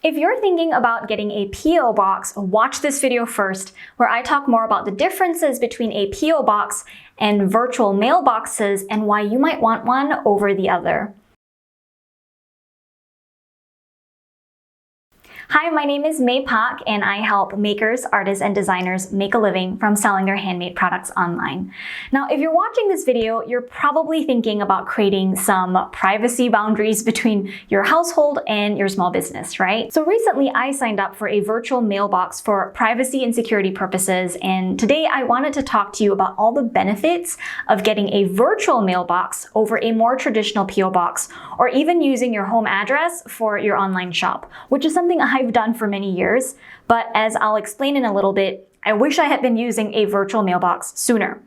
If you're thinking about getting a PO box, watch this video first, where I talk more about the differences between a PO box and virtual mailboxes and why you might want one over the other. Hi, my name is May Pak, and I help makers, artists, and designers make a living from selling their handmade products online. Now, if you're watching this video, you're probably thinking about creating some privacy boundaries between your household and your small business, right? So recently, I signed up for a virtual mailbox for privacy and security purposes, and today I wanted to talk to you about all the benefits of getting a virtual mailbox over a more traditional PO box, or even using your home address for your online shop, which is something I've done for many years, but as I'll explain in a little bit, I wish I had been using a virtual mailbox sooner.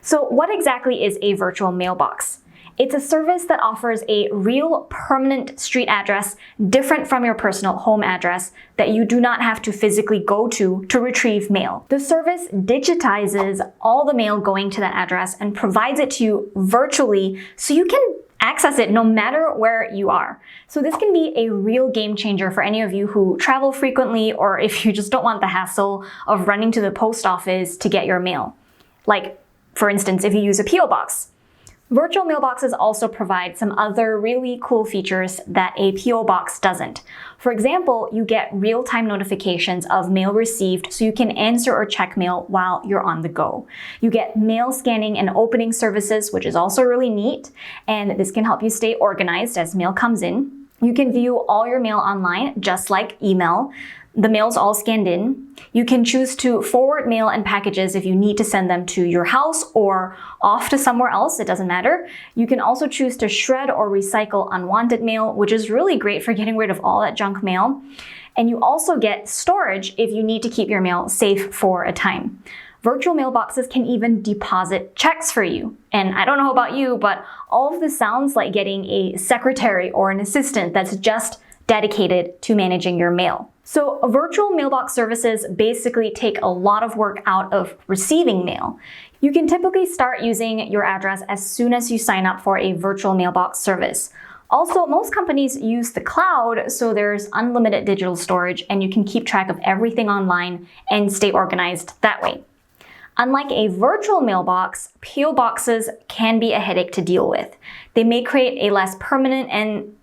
So what exactly is a virtual mailbox? It's a service that offers a real permanent street address different from your personal home address that you do not have to physically go to retrieve mail. The service digitizes all the mail going to that address and provides it to you virtually so you can access it no matter where you are. So this can be a real game changer for any of you who travel frequently, or if you just don't want the hassle of running to the post office to get your mail. Like, for instance, if you use a PO box. Virtual mailboxes also provide some other really cool features that a PO box doesn't. For example, you get real-time notifications of mail received so you can answer or check mail while you're on the go. You get mail scanning and opening services, which is also really neat, and this can help you stay organized as mail comes in. You can view all your mail online, just like email. The mail's all scanned in. You can choose to forward mail and packages if you need to send them to your house or off to somewhere else, it doesn't matter. You can also choose to shred or recycle unwanted mail, which is really great for getting rid of all that junk mail. And you also get storage if you need to keep your mail safe for a time. Virtual mailboxes can even deposit checks for you. And I don't know about you, but all of this sounds like getting a secretary or an assistant that's just dedicated to managing your mail. So virtual mailbox services basically take a lot of work out of receiving mail. You can typically start using your address as soon as you sign up for a virtual mailbox service. Also, most companies use the cloud, so there's unlimited digital storage and you can keep track of everything online and stay organized that way. Unlike a virtual mailbox, PO boxes can be a headache to deal with. They may create a less permanent and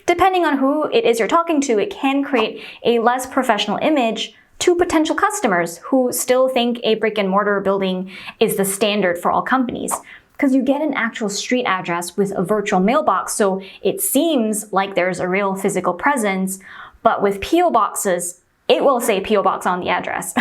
depending on who it is you're talking to, it can create a less professional image to potential customers who still think a brick and mortar building is the standard for all companies. Because you get an actual street address with a virtual mailbox, so it seems like there's a real physical presence, but with PO boxes, it will say PO box on the address.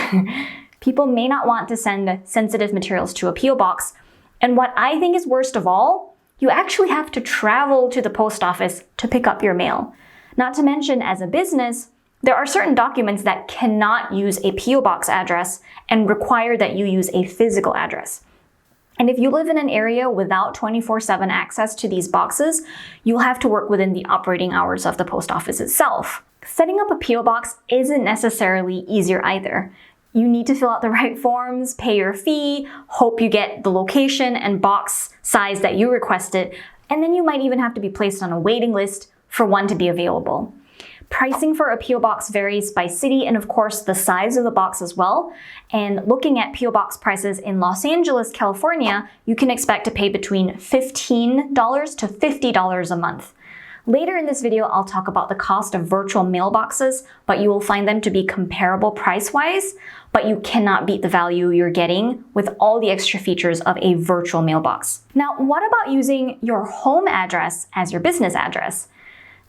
People may not want to send sensitive materials to a PO box, and what I think is worst of all, you actually have to travel to the post office to pick up your mail. Not to mention, as a business, there are certain documents that cannot use a PO box address and require that you use a physical address. And if you live in an area without 24/7 access to these boxes, you'll have to work within the operating hours of the post office itself. Setting up a PO box isn't necessarily easier either. You need to fill out the right forms, pay your fee, hope you get the location and box size that you requested, and then you might even have to be placed on a waiting list for one to be available. Pricing for a PO box varies by city and of course the size of the box as well. And looking at PO box prices in Los Angeles, California, you can expect to pay between $15 to $50 a month. Later in this video, I'll talk about the cost of virtual mailboxes, but you will find them to be comparable price-wise, but you cannot beat the value you're getting with all the extra features of a virtual mailbox. Now, what about using your home address as your business address?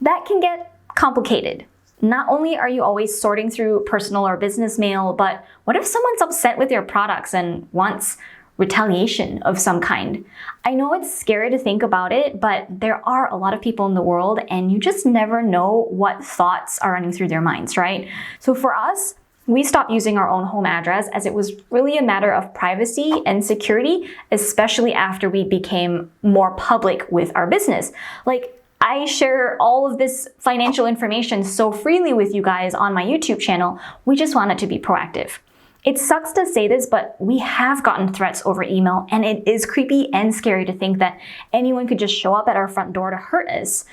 That can get complicated. Not only are you always sorting through personal or business mail, but what if someone's upset with your products and wants retaliation of some kind? I know it's scary to think about it, but there are a lot of people in the world and you just never know what thoughts are running through their minds, right? So for us, we stopped using our own home address as it was really a matter of privacy and security, especially after we became more public with our business. Like, I share all of this financial information so freely with you guys on my YouTube channel. We just wanted to be proactive. It sucks to say this, but we have gotten threats over email, and it is creepy and scary to think that anyone could just show up at our front door to hurt us.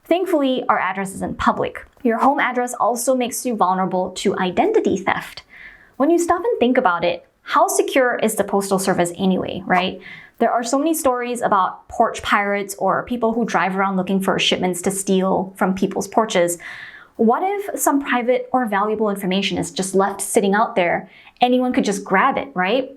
Thankfully, our address isn't public. Your home address also makes you vulnerable to identity theft. When you stop and think about it, how secure is the Postal Service anyway, right? There are so many stories about porch pirates or people who drive around looking for shipments to steal from people's porches. What if some private or valuable information is just left sitting out there? Anyone could just grab it, right?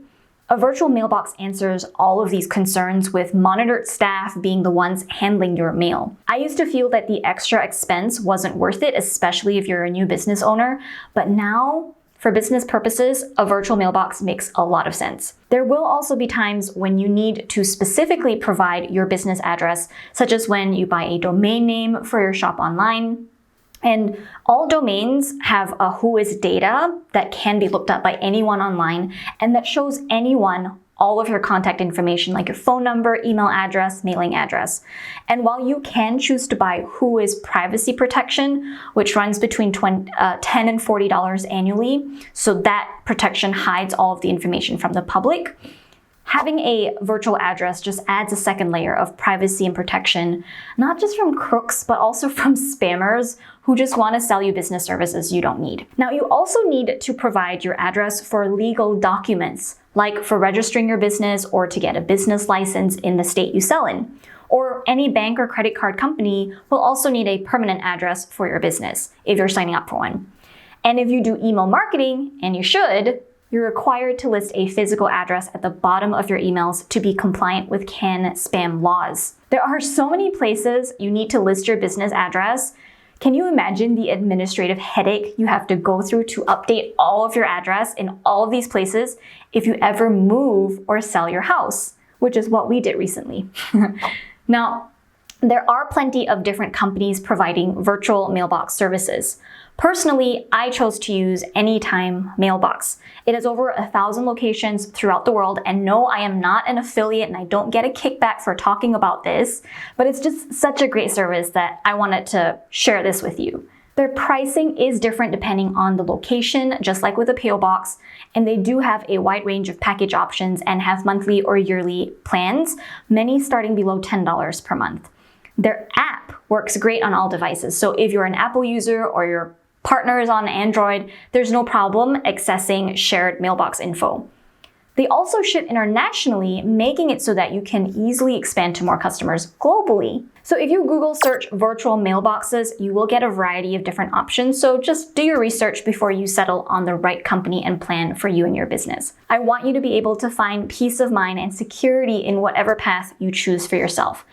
A virtual mailbox answers all of these concerns, with monitored staff being the ones handling your mail. I used to feel that the extra expense wasn't worth it, especially if you're a new business owner, but now, for business purposes, a virtual mailbox makes a lot of sense. There will also be times when you need to specifically provide your business address, such as when you buy a domain name for your shop online. And all domains have a whois data that can be looked up by anyone online, and that shows anyone all of your contact information, like your phone number, email address, mailing address. And while you can choose to buy whois privacy protection, which runs between $10 and $40 annually, so that protection hides all of the information from the public, having a virtual address just adds a second layer of privacy and protection, not just from crooks, but also from spammers who just want to sell you business services you don't need. Now, you also need to provide your address for legal documents, like for registering your business or to get a business license in the state you sell in. Or any bank or credit card company will also need a permanent address for your business if you're signing up for one. And if you do email marketing, and you should, you're required to list a physical address at the bottom of your emails to be compliant with CAN-SPAM laws. There are so many places you need to list your business address. Can you imagine the administrative headache you have to go through to update all of your address in all of these places if you ever move or sell your house, which is what we did recently. Now, there are plenty of different companies providing virtual mailbox services. Personally, I chose to use Anytime Mailbox. It has over 1,000 locations throughout the world, and no, I am not an affiliate and I don't get a kickback for talking about this, but it's just such a great service that I wanted to share this with you. Their pricing is different depending on the location, just like with a PO box, and they do have a wide range of package options and have monthly or yearly plans, many starting below $10 per month. Their app works great on all devices, so if you're an Apple user or your partner is on Android, there's no problem accessing shared mailbox info. They also ship internationally, making it so that you can easily expand to more customers globally. So if you Google search virtual mailboxes, you will get a variety of different options, so just do your research before you settle on the right company and plan for you and your business. I want you to be able to find peace of mind and security in whatever path you choose for yourself.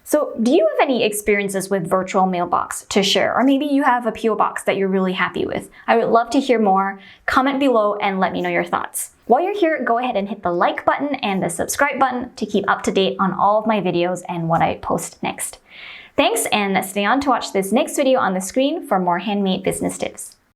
So do you have any experiences with virtual mailbox to share? Or maybe you have a PO box that you're really happy with. I would love to hear more. Comment below and let me know your thoughts. While you're here, go ahead and hit the like button and the subscribe button to keep up to date on all of my videos and what I post next. Thanks, and stay on to watch this next video on the screen for more handmade business tips.